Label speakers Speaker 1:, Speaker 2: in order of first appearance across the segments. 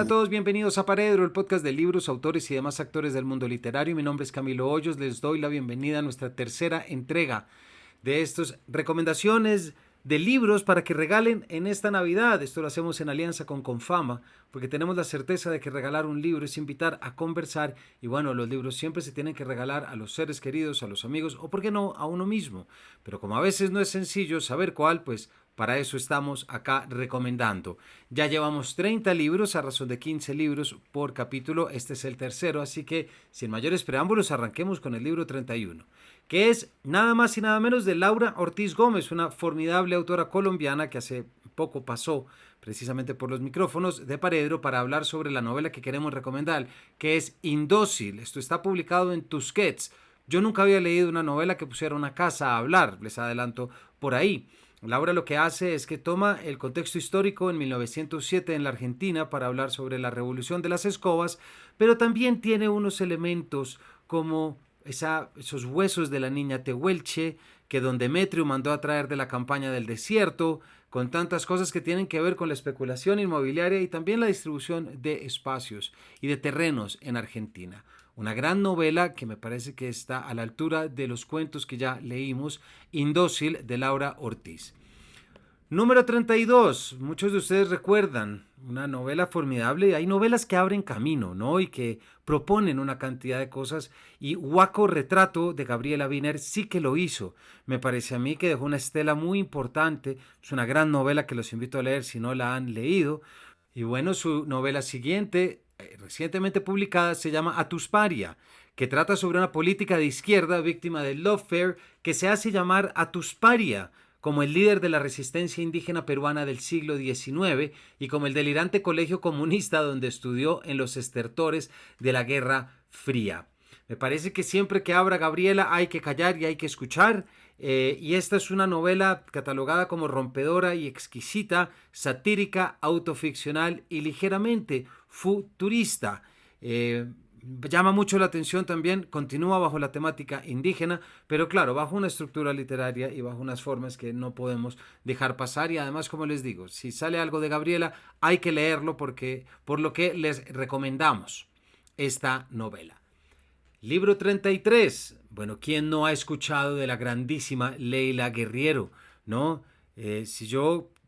Speaker 1: a todos, bienvenidos a Paredro, el podcast de libros, autores y demás actores del mundo literario. Mi nombre es Camilo Hoyos, les doy la bienvenida a nuestra tercera entrega de estas recomendaciones de libros para que regalen en esta Navidad. Esto lo hacemos en alianza con Confama, porque tenemos la certeza de que regalar un libro es invitar a conversar y bueno, los libros siempre se tienen que regalar a los seres queridos, a los amigos o, por qué no, a uno mismo. Pero como a veces no es sencillo saber cuál, pues para eso estamos acá recomendando. Ya llevamos 30 libros a razón de 15 libros por capítulo. Este es el tercero, así que sin mayores preámbulos arranquemos con el libro 31, que es nada más y nada menos de Laura Ortiz Gómez, una formidable autora colombiana que hace poco pasó precisamente por los micrófonos de Paredro para hablar sobre la novela que queremos recomendar, que es Indócil. Esto está publicado en Tusquets. Yo nunca había leído una novela que pusiera una casa a hablar, les adelanto por ahí. Laura lo que hace es que toma el contexto histórico en 1907 en la Argentina para hablar sobre la revolución de las escobas, pero también tiene unos elementos como esos huesos de la niña Tehuelche que don Demetrio mandó a traer de la campaña del desierto, con tantas cosas que tienen que ver con la especulación inmobiliaria y también la distribución de espacios y de terrenos en Argentina. Una gran novela que me parece que está a la altura de los cuentos que ya leímos, Indócil, de Laura Ortiz. Número 32. Muchos de ustedes recuerdan una novela formidable. Hay novelas que abren camino, ¿no? Y que proponen una cantidad de cosas. Y Huaco Retrato de Gabriela Wiener sí que lo hizo. Me parece a mí que dejó una estela muy importante. Es una gran novela que los invito a leer si no la han leído. Y bueno, su novela siguiente, recientemente publicada, se llama Atusparia, que trata sobre una política de izquierda víctima del lawfare que se hace llamar Atusparia, como el líder de la resistencia indígena peruana del siglo XIX y como el delirante colegio comunista donde estudió en los estertores de la Guerra Fría. Me parece que siempre que abra Gabriela hay que callar y hay que escuchar. Y esta es una novela catalogada como rompedora y exquisita, satírica, autoficcional y ligeramente futurista. Llama mucho la atención también, continúa bajo la temática indígena, pero claro, bajo una estructura literaria y bajo unas formas que no podemos dejar pasar. Y además, como les digo, si sale algo de Gabriela, hay que leerlo por lo que les recomendamos esta novela. Libro 33. Bueno, ¿quién no ha escuchado de la grandísima Leila Guerriero? ¿No?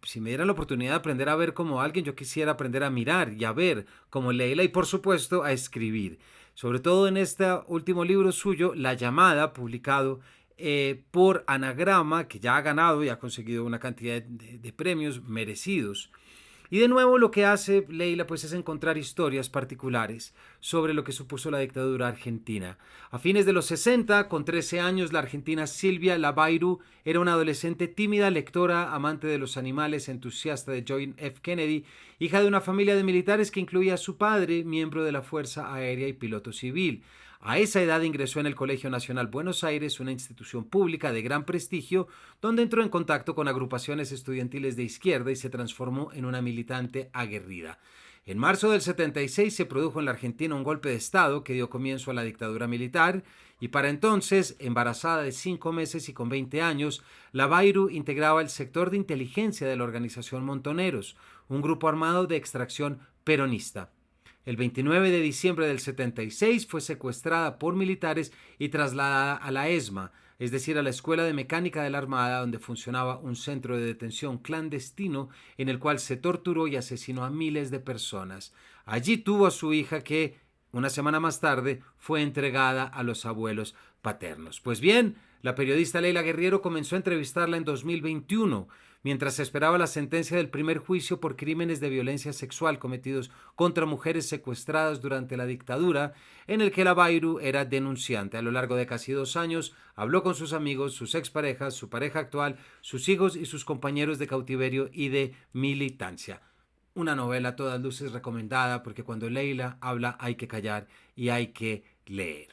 Speaker 1: Si me dieran la oportunidad de aprender a ver como alguien, yo quisiera aprender a mirar y a ver como Leila y por supuesto a escribir. Sobre todo en este último libro suyo, La Llamada, publicado por Anagrama, que ya ha ganado y ha conseguido una cantidad de premios merecidos. Y de nuevo lo que hace Leila pues es encontrar historias particulares sobre lo que supuso la dictadura argentina. A fines de los 60, con 13 años, la argentina Silvia Lavairu era una adolescente tímida, lectora, amante de los animales, entusiasta de John F. Kennedy, hija de una familia de militares que incluía a su padre, miembro de la Fuerza Aérea y piloto civil. A esa edad ingresó en el Colegio Nacional Buenos Aires, una institución pública de gran prestigio, donde entró en contacto con agrupaciones estudiantiles de izquierda y se transformó en una militante aguerrida. En marzo del 76 se produjo en la Argentina un golpe de Estado que dio comienzo a la dictadura militar y para entonces, embarazada de 5 meses y con 20 años, Lavairu integraba el sector de inteligencia de la organización Montoneros, un grupo armado de extracción peronista. El 29 de diciembre del 76 fue secuestrada por militares y trasladada a la ESMA, es decir, a la Escuela de Mecánica de la Armada, donde funcionaba un centro de detención clandestino en el cual se torturó y asesinó a miles de personas. Allí tuvo a su hija que, una semana más tarde, fue entregada a los abuelos paternos. Pues bien, la periodista Leila Guerriero comenzó a entrevistarla en 2021, mientras esperaba la sentencia del primer juicio por crímenes de violencia sexual cometidos contra mujeres secuestradas durante la dictadura, en el que Lavairu era denunciante. A lo largo de casi 2 años, habló con sus amigos, sus exparejas, su pareja actual, sus hijos y sus compañeros de cautiverio y de militancia. Una novela a todas luces recomendada porque cuando Leila habla hay que callar y hay que leer.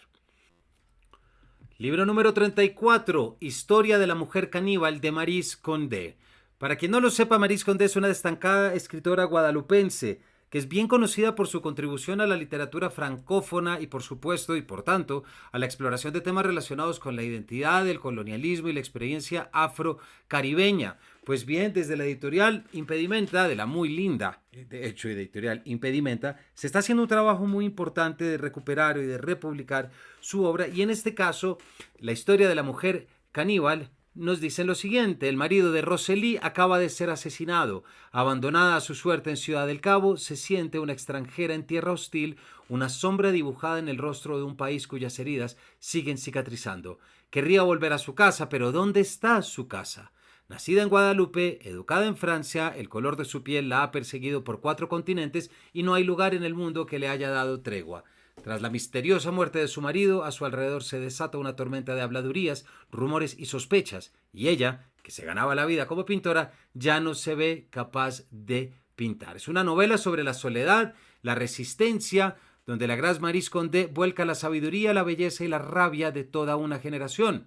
Speaker 1: Libro número 34, Historia de la mujer caníbal de Maryse Condé. Para quien no lo sepa, Maryse Condé es una destacada escritora guadalupense que es bien conocida por su contribución a la literatura francófona y por supuesto y por tanto a la exploración de temas relacionados con la identidad, el colonialismo y la experiencia afro-caribeña. Pues bien, desde la editorial Impedimenta, de la muy linda, de hecho, editorial Impedimenta, se está haciendo un trabajo muy importante de recuperar y de republicar su obra, y en este caso, la historia de la mujer caníbal nos dicen lo siguiente: el marido de Rosely acaba de ser asesinado. Abandonada a su suerte en Ciudad del Cabo, se siente una extranjera en tierra hostil, una sombra dibujada en el rostro de un país cuyas heridas siguen cicatrizando. Querría volver a su casa, pero ¿dónde está su casa? Nacida en Guadalupe, educada en Francia, el color de su piel la ha perseguido por 4 continentes y no hay lugar en el mundo que le haya dado tregua. Tras la misteriosa muerte de su marido, a su alrededor se desata una tormenta de habladurías, rumores y sospechas, y ella, que se ganaba la vida como pintora, ya no se ve capaz de pintar. Es una novela sobre la soledad, la resistencia, donde la Grace Maryse Condé vuelca la sabiduría, la belleza y la rabia de toda una generación.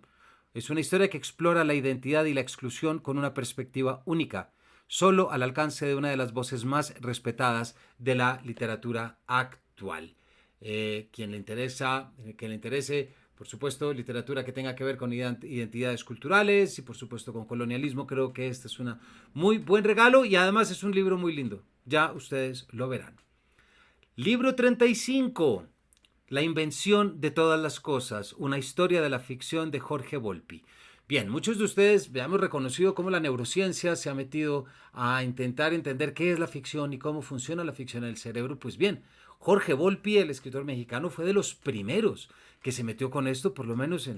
Speaker 1: Es una historia que explora la identidad y la exclusión con una perspectiva única, solo al alcance de una de las voces más respetadas de la literatura actual. Que le interese, por supuesto, literatura que tenga que ver con identidades culturales y, por supuesto, con colonialismo, creo que este es un muy buen regalo y además es un libro muy lindo. Ya ustedes lo verán. Libro 35. La invención de todas las cosas, una historia de la ficción de Jorge Volpi. Bien, muchos de ustedes hemos reconocido cómo la neurociencia se ha metido a intentar entender qué es la ficción y cómo funciona la ficción en el cerebro. Pues bien, Jorge Volpi, el escritor mexicano, fue de los primeros que se metió con esto, por lo menos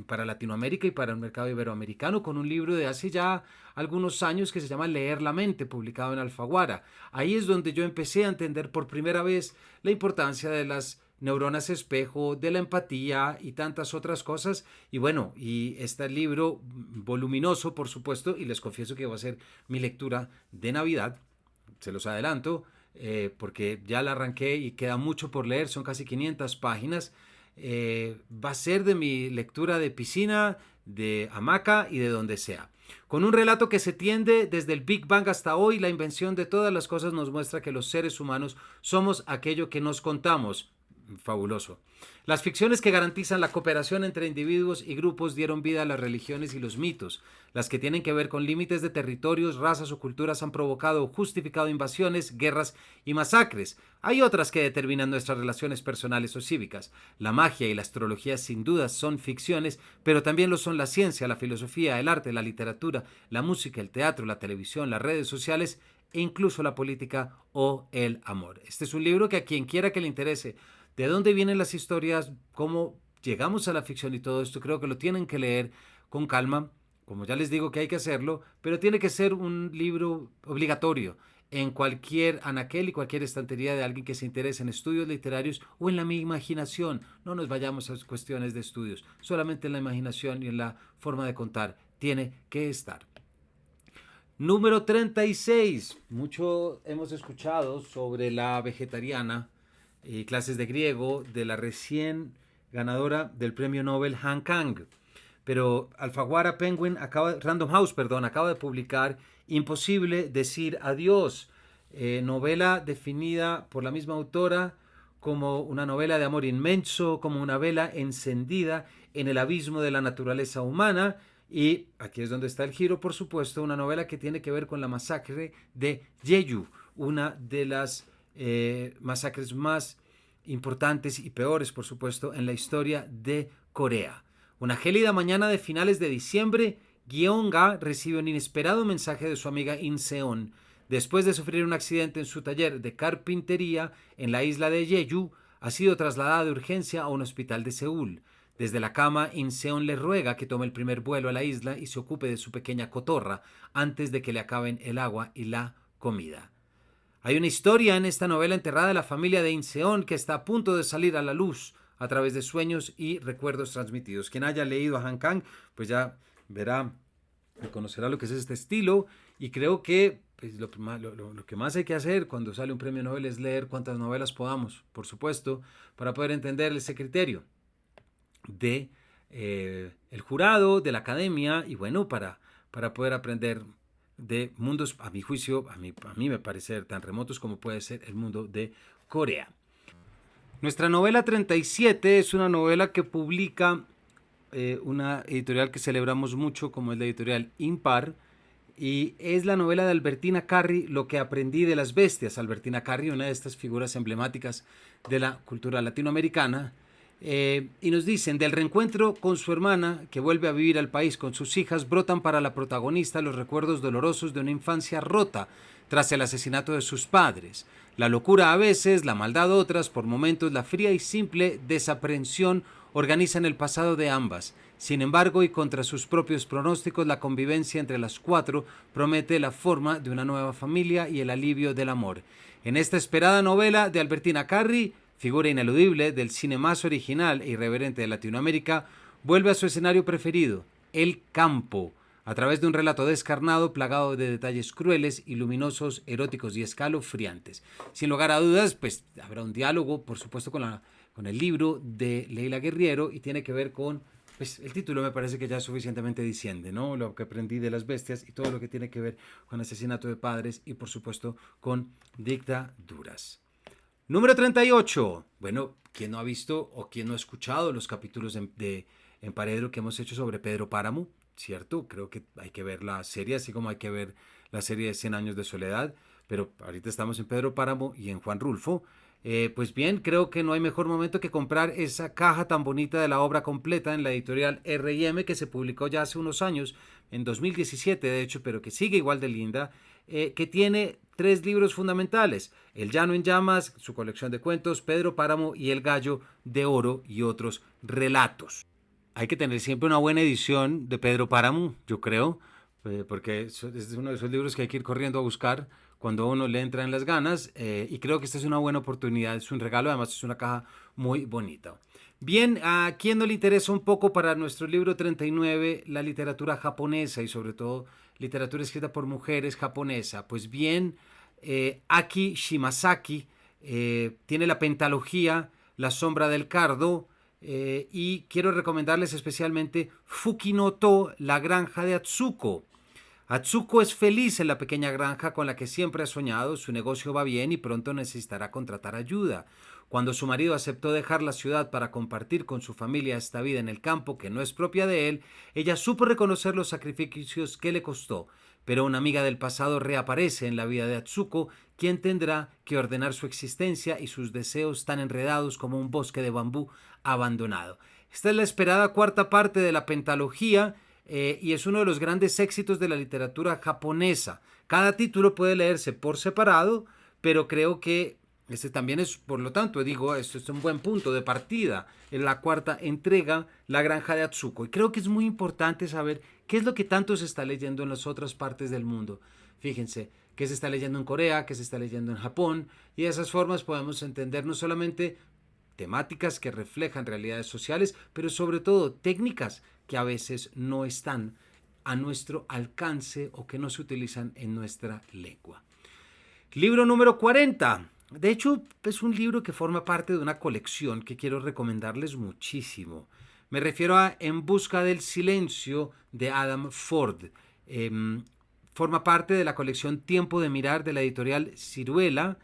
Speaker 1: para Latinoamérica y para el mercado iberoamericano, con un libro de hace ya algunos años que se llama Leer la mente, publicado en Alfaguara. Ahí es donde yo empecé a entender por primera vez la importancia de las neuronas espejo, de la empatía y tantas otras cosas. Y bueno, y este libro voluminoso, por supuesto, y les confieso que va a ser mi lectura de Navidad, se los adelanto, porque ya la arranqué y queda mucho por leer, son casi 500 páginas. Va a ser de mi lectura de piscina, de hamaca y de donde sea. Con un relato que se tiende desde el Big Bang hasta hoy, la invención de todas las cosas nos muestra que los seres humanos somos aquello que nos contamos. Fabuloso. Las ficciones que garantizan la cooperación entre individuos y grupos dieron vida a las religiones y los mitos. Las que tienen que ver con límites de territorios, razas o culturas han provocado o justificado invasiones, guerras y masacres. Hay otras que determinan nuestras relaciones personales o cívicas. La magia y la astrología sin duda son ficciones, pero también lo son la ciencia, la filosofía, el arte, la literatura, la música, el teatro, la televisión, las redes sociales e incluso la política o el amor. Este es un libro que a quien quiera que le interese de dónde vienen las historias, cómo llegamos a la ficción y todo esto, creo que lo tienen que leer con calma, como ya les digo que hay que hacerlo, pero tiene que ser un libro obligatorio en cualquier anaquel y cualquier estantería de alguien que se interese en estudios literarios o en la imaginación. No nos vayamos a cuestiones de estudios, solamente en la imaginación y en la forma de contar tiene que estar. Número 36. Mucho hemos escuchado sobre la vegetariana y clases de griego de la recién ganadora del premio Nobel Han Kang. Pero Alfaguara Penguin Random House, acaba de publicar Imposible decir adiós, novela definida por la misma autora como una novela de amor inmenso, como una vela encendida en el abismo de la naturaleza humana. Y aquí es donde está el giro, por supuesto, una novela que tiene que ver con la masacre de Jeju, una de las masacres más importantes y peores, por supuesto, en la historia de Corea. Una gélida mañana de finales de diciembre, Gyeong-ga recibe un inesperado mensaje de su amiga In-seon. Después de sufrir un accidente en su taller de carpintería en la isla de Jeju, ha sido trasladada de urgencia a un hospital de Seúl. Desde la cama, In-seon le ruega que tome el primer vuelo a la isla y se ocupe de su pequeña cotorra antes de que le acaben el agua y la comida. Hay una historia en esta novela enterrada de la familia de In-seon que está a punto de salir a la luz a través de sueños y recuerdos transmitidos. Quien haya leído a Han Kang, pues ya verá y conocerá lo que es este estilo, y creo que pues, lo que más hay que hacer cuando sale un premio Nobel es leer cuantas novelas podamos, por supuesto, para poder entender ese criterio de el jurado, de la academia, y bueno, para poder aprender de mundos, a mi juicio, a mí me parece tan remotos como puede ser el mundo de Corea. Nuestra novela 37 es una novela que publica una editorial que celebramos mucho, como es la editorial Impar, y es la novela de Albertina Carri, Lo que aprendí de las bestias. Albertina Carri, una de estas figuras emblemáticas de la cultura latinoamericana, y nos dicen, del reencuentro con su hermana, que vuelve a vivir al país con sus hijas, brotan para la protagonista los recuerdos dolorosos de una infancia rota tras el asesinato de sus padres. La locura a veces, la maldad otras, por momentos la fría y simple desaprensión organizan el pasado de ambas. Sin embargo, y contra sus propios pronósticos, la convivencia entre las cuatro promete la forma de una nueva familia y el alivio del amor. En esta esperada novela de Albertina Carri, figura ineludible del cine más original e irreverente de Latinoamérica, vuelve a su escenario preferido, el campo, a través de un relato descarnado, plagado de detalles crueles y luminosos, eróticos y escalofriantes. Sin lugar a dudas, pues habrá un diálogo, por supuesto, con el libro de Leila Guerriero, y tiene que ver con, pues el título me parece que ya suficientemente diciende, ¿no? Lo que aprendí de las bestias y todo lo que tiene que ver con asesinato de padres y, por supuesto, con dictaduras. Número 38. Bueno, ¿quién no ha visto o quién no ha escuchado los capítulos de Emparedro que hemos hecho sobre Pedro Páramo? ¿Cierto? Creo que hay que ver la serie, así como hay que ver la serie de 100 años de soledad, pero ahorita estamos en Pedro Páramo y en Juan Rulfo. Pues bien, creo que no hay mejor momento que comprar esa caja tan bonita de la obra completa en la editorial R&M, que se publicó ya hace unos años, en 2017 de hecho, pero que sigue igual de linda, que tiene 3 libros fundamentales: El Llano en Llamas, su colección de cuentos, Pedro Páramo y El Gallo de Oro y otros relatos. Hay que tener siempre una buena edición de Pedro Páramo, yo creo, porque es uno de esos libros que hay que ir corriendo a buscar cuando uno le entra en las ganas, y creo que esta es una buena oportunidad, es un regalo, además es una caja muy bonita. Bien, ¿a quién no le interesa un poco para nuestro libro 39 la literatura japonesa y sobre todo literatura escrita por mujeres japonesa? Pues bien, Aki Shimasaki tiene la pentalogía La sombra del cardo, y quiero recomendarles especialmente Fukinoto, la granja de Atsuko. Atsuko es feliz en la pequeña granja con la que siempre ha soñado, su negocio va bien y pronto necesitará contratar ayuda. Cuando su marido aceptó dejar la ciudad para compartir con su familia esta vida en el campo que no es propia de él, ella supo reconocer los sacrificios que le costó, pero una amiga del pasado reaparece en la vida de Atsuko, quien tendrá que ordenar su existencia y sus deseos tan enredados como un bosque de bambú abandonado. Esta es la esperada cuarta parte de la pentalogía, y es uno de los grandes éxitos de la literatura japonesa. Cada título puede leerse por separado, pero creo que este también es, por lo tanto, digo, esto es un buen punto de partida en la cuarta entrega, La granja de Atsuko. Y creo que es muy importante saber qué es lo que tanto se está leyendo en las otras partes del mundo. Fíjense, qué se está leyendo en Corea, qué se está leyendo en Japón, y de esas formas podemos entender no solamente temáticas que reflejan realidades sociales, pero sobre todo técnicas que a veces no están a nuestro alcance o que no se utilizan en nuestra lengua. Libro número 40. De hecho, es un libro que forma parte de una colección que quiero recomendarles muchísimo. Me refiero a En busca del silencio de Adam Ford. Forma parte de la colección Tiempo de mirar de la editorial Ciruela.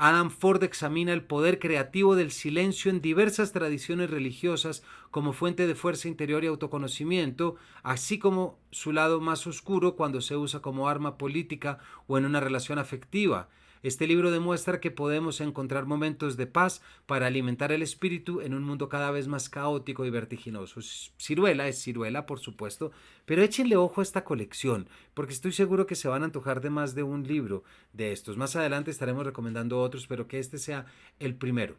Speaker 1: Adam Ford examina el poder creativo del silencio en diversas tradiciones religiosas como fuente de fuerza interior y autoconocimiento, así como su lado más oscuro cuando se usa como arma política o en una relación afectiva. Este libro demuestra que podemos encontrar momentos de paz para alimentar el espíritu en un mundo cada vez más caótico y vertiginoso. Ciruela es Ciruela, por supuesto, pero échenle ojo a esta colección, porque estoy seguro que se van a antojar de más de un libro de estos. Más adelante estaremos recomendando otros, pero que este sea el primero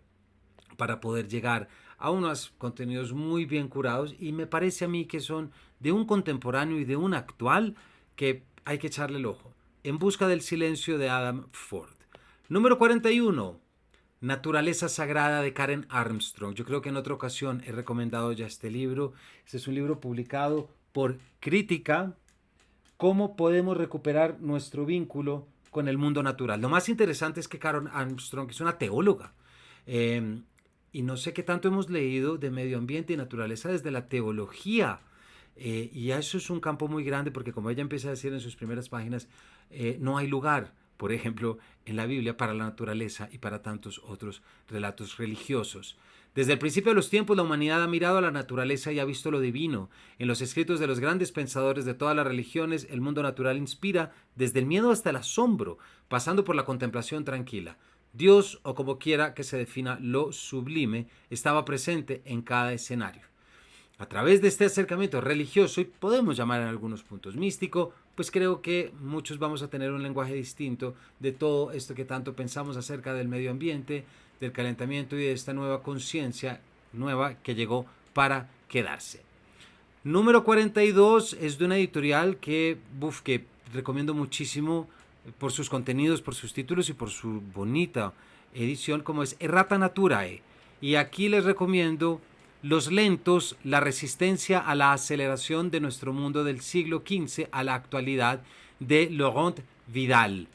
Speaker 1: para poder llegar a unos contenidos muy bien curados, y me parece a mí que son de un contemporáneo y de un actual que hay que echarle el ojo. En busca del silencio de Adam Ford. Número 41. Naturaleza Sagrada de Karen Armstrong. Yo creo que en otra ocasión he recomendado ya este libro. Este es un libro publicado por Crítica. ¿Cómo podemos recuperar nuestro vínculo con el mundo natural? Lo más interesante es que Karen Armstrong es una teóloga. Y no sé qué tanto hemos leído de medio ambiente y naturaleza desde la teología. Y eso es un campo muy grande porque, como ella empieza a decir en sus primeras páginas, no hay lugar, por ejemplo, en la Biblia para la naturaleza y para tantos otros relatos religiosos. Desde el principio de los tiempos, la humanidad ha mirado a la naturaleza y ha visto lo divino. En los escritos de los grandes pensadores de todas las religiones, el mundo natural inspira desde el miedo hasta el asombro, pasando por la contemplación tranquila. Dios, o como quiera que se defina lo sublime, estaba presente en cada escenario. A través de este acercamiento religioso, y podemos llamar en algunos puntos místico, pues creo que muchos vamos a tener un lenguaje distinto de todo esto que tanto pensamos acerca del medio ambiente, del calentamiento y de esta nueva conciencia nueva que llegó para quedarse. Número 42 es de una editorial que recomiendo muchísimo por sus contenidos, por sus títulos y por su bonita edición, como es Errata Naturae. Y aquí les recomiendo Los lentos, la resistencia a la aceleración de nuestro mundo del siglo XV a la actualidad, de Laurent Vidal.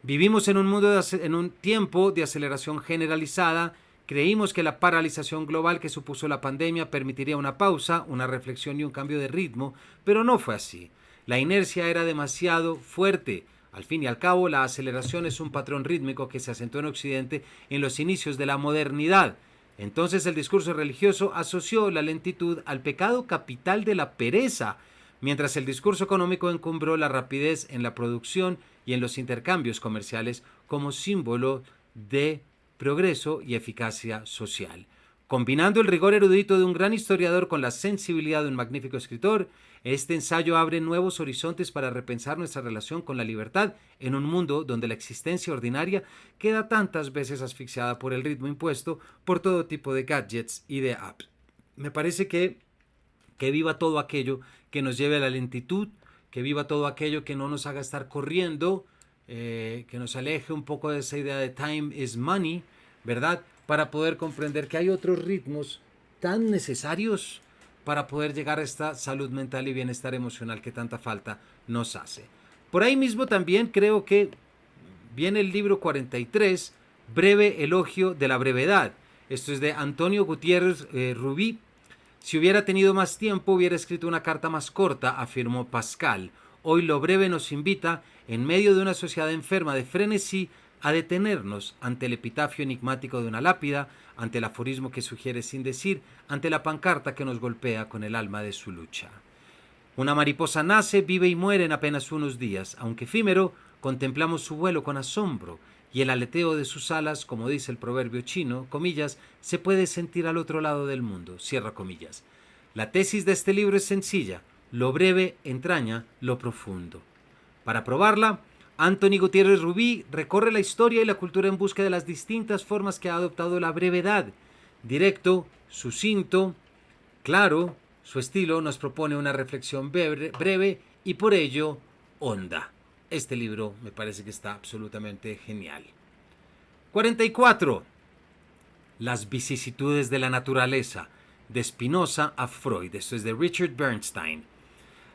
Speaker 1: Vivimos en un tiempo de aceleración generalizada. Creímos que la paralización global que supuso la pandemia permitiría una pausa, una reflexión y un cambio de ritmo, pero no fue así. La inercia era demasiado fuerte. Al fin y al cabo, la aceleración es un patrón rítmico que se asentó en Occidente en los inicios de la modernidad. Entonces el discurso religioso asoció la lentitud al pecado capital de la pereza, mientras el discurso económico encumbró la rapidez en la producción y en los intercambios comerciales como símbolo de progreso y eficacia social. Combinando el rigor erudito de un gran historiador con la sensibilidad de un magnífico escritor, este ensayo abre nuevos horizontes para repensar nuestra relación con la libertad en un mundo donde la existencia ordinaria queda tantas veces asfixiada por el ritmo impuesto por todo tipo de gadgets y de apps. Me parece que viva todo aquello que nos lleve a la lentitud, que viva todo aquello que no nos haga estar corriendo, que nos aleje un poco de esa idea de time is money, ¿verdad? Para poder comprender que hay otros ritmos tan necesarios para poder llegar a esta salud mental y bienestar emocional que tanta falta nos hace. Por ahí mismo también creo que viene el libro 43, Breve elogio de la brevedad. Esto es de Antonio Gutiérrez Rubí. Si hubiera tenido más tiempo, hubiera escrito una carta más corta, afirmó Pascal. Hoy lo breve nos invita, en medio de una sociedad enferma de frenesí, a detenernos ante el epitafio enigmático de una lápida, ante el aforismo que sugiere sin decir, ante la pancarta que nos golpea con el alma de su lucha. Una mariposa nace, vive y muere en apenas unos días. Aunque efímero, contemplamos su vuelo con asombro, y el aleteo de sus alas, como dice el proverbio chino, comillas, se puede sentir al otro lado del mundo, cierra comillas. La tesis de este libro es sencilla: lo breve entraña lo profundo. Para probarla, Anthony Gutiérrez Rubí recorre la historia y la cultura en busca de las distintas formas que ha adoptado la brevedad. Directo, sucinto, claro, su estilo nos propone una reflexión breve y por ello honda. Este libro me parece que está absolutamente genial. 44. Las vicisitudes de la naturaleza, de Spinoza a Freud. Esto es de Richard Bernstein.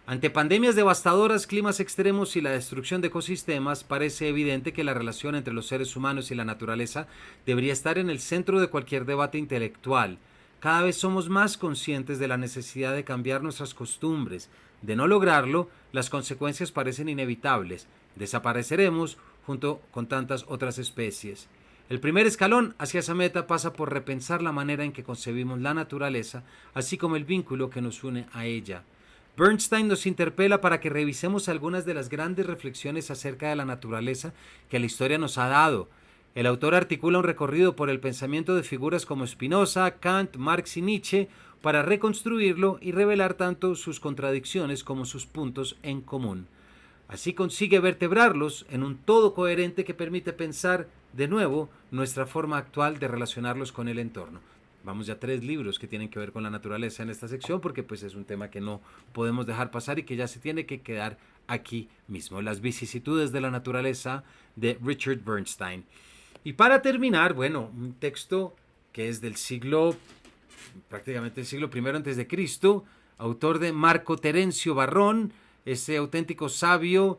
Speaker 1: Ante pandemias devastadoras, climas extremos y la destrucción de ecosistemas, parece evidente que la relación entre los seres humanos y la naturaleza debería estar en el centro de cualquier debate intelectual. Cada vez somos más conscientes de la necesidad de cambiar nuestras costumbres. De no lograrlo, las consecuencias parecen inevitables. Desapareceremos junto con tantas otras especies. El primer escalón hacia esa meta pasa por repensar la manera en que concebimos la naturaleza, así como el vínculo que nos une a ella. Bernstein nos interpela para que revisemos algunas de las grandes reflexiones acerca de la naturaleza que la historia nos ha dado. El autor articula un recorrido por el pensamiento de figuras como Spinoza, Kant, Marx y Nietzsche para reconstruirlo y revelar tanto sus contradicciones como sus puntos en común. Así consigue vertebrarlos en un todo coherente que permite pensar de nuevo nuestra forma actual de relacionarlos con el entorno. Vamos ya 3 libros que tienen que ver con la naturaleza en esta sección porque pues es un tema que no podemos dejar pasar y que ya se tiene que quedar aquí mismo. Las vicisitudes de la naturaleza de Richard Bernstein. Y para terminar, bueno, un texto que es del prácticamente el siglo I antes de Cristo, autor de Marco Terencio Varrón, ese auténtico sabio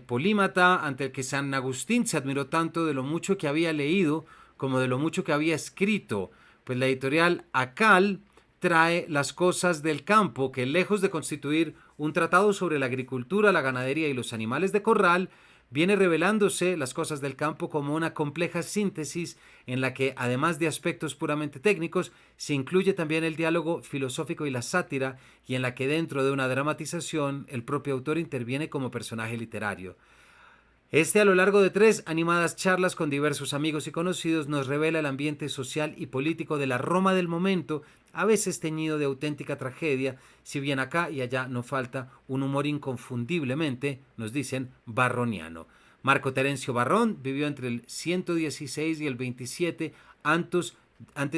Speaker 1: polímata ante el que San Agustín se admiró tanto de lo mucho que había leído como de lo mucho que había escrito. Pues la editorial Acal trae Las cosas del campo, que lejos de constituir un tratado sobre la agricultura, la ganadería y los animales de corral, viene revelándose Las cosas del campo como una compleja síntesis en la que, además de aspectos puramente técnicos, se incluye también el diálogo filosófico y la sátira, y en la que dentro de una dramatización el propio autor interviene como personaje literario. A lo largo de 3 animadas charlas con diversos amigos y conocidos, nos revela el ambiente social y político de la Roma del momento, a veces teñido de auténtica tragedia, si bien acá y allá no falta un humor inconfundiblemente, nos dicen, barroniano. Marco Terencio Varrón vivió entre el 116 y el 27 antes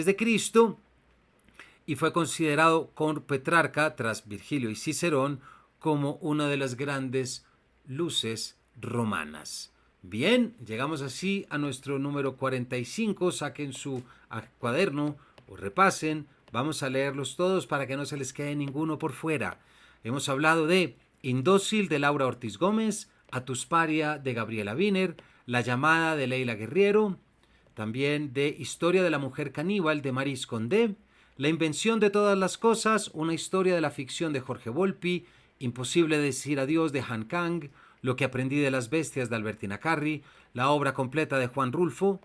Speaker 1: de Cristo y fue considerado con Petrarca, tras Virgilio y Cicerón, como una de las grandes luces romanas. Bien, llegamos así a nuestro número 45. Saquen su cuaderno o repasen. Vamos a leerlos todos para que no se les quede ninguno por fuera. Hemos hablado de Indócil de Laura Ortiz Gómez, Atusparia de Gabriela Wiener, La llamada de Leila Guerriero, también de Historia de la mujer caníbal de Maryse Condé, La invención de todas las cosas, una historia de la ficción de Jorge Volpi, Imposible decir adiós de Han Kang, Lo que aprendí de las bestias de Albertina Carri, la obra completa de Juan Rulfo,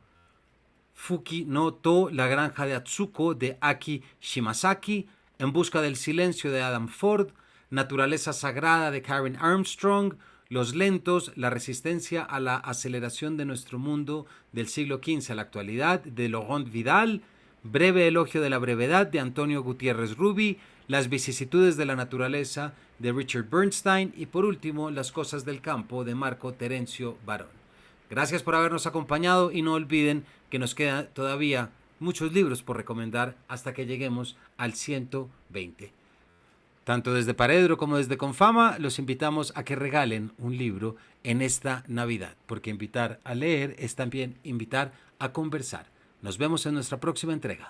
Speaker 1: Fuki no To, La granja de Atsuko de Aki Shimasaki, En busca del silencio de Adam Ford, Naturaleza sagrada de Karen Armstrong, Los lentos, la resistencia a la aceleración de nuestro mundo del siglo XV a la actualidad de Laurent Vidal, Breve elogio de la brevedad de Antonio Gutiérrez Rubi, Las vicisitudes de la naturaleza de Richard Bernstein y por último Las cosas del campo de Marco Terencio Varrón. Gracias por habernos acompañado y no olviden que nos quedan todavía muchos libros por recomendar hasta que lleguemos al 120. Tanto desde Paredro como desde Confama los invitamos a que regalen un libro en esta Navidad, porque invitar a leer es también invitar a conversar. Nos vemos en nuestra próxima entrega.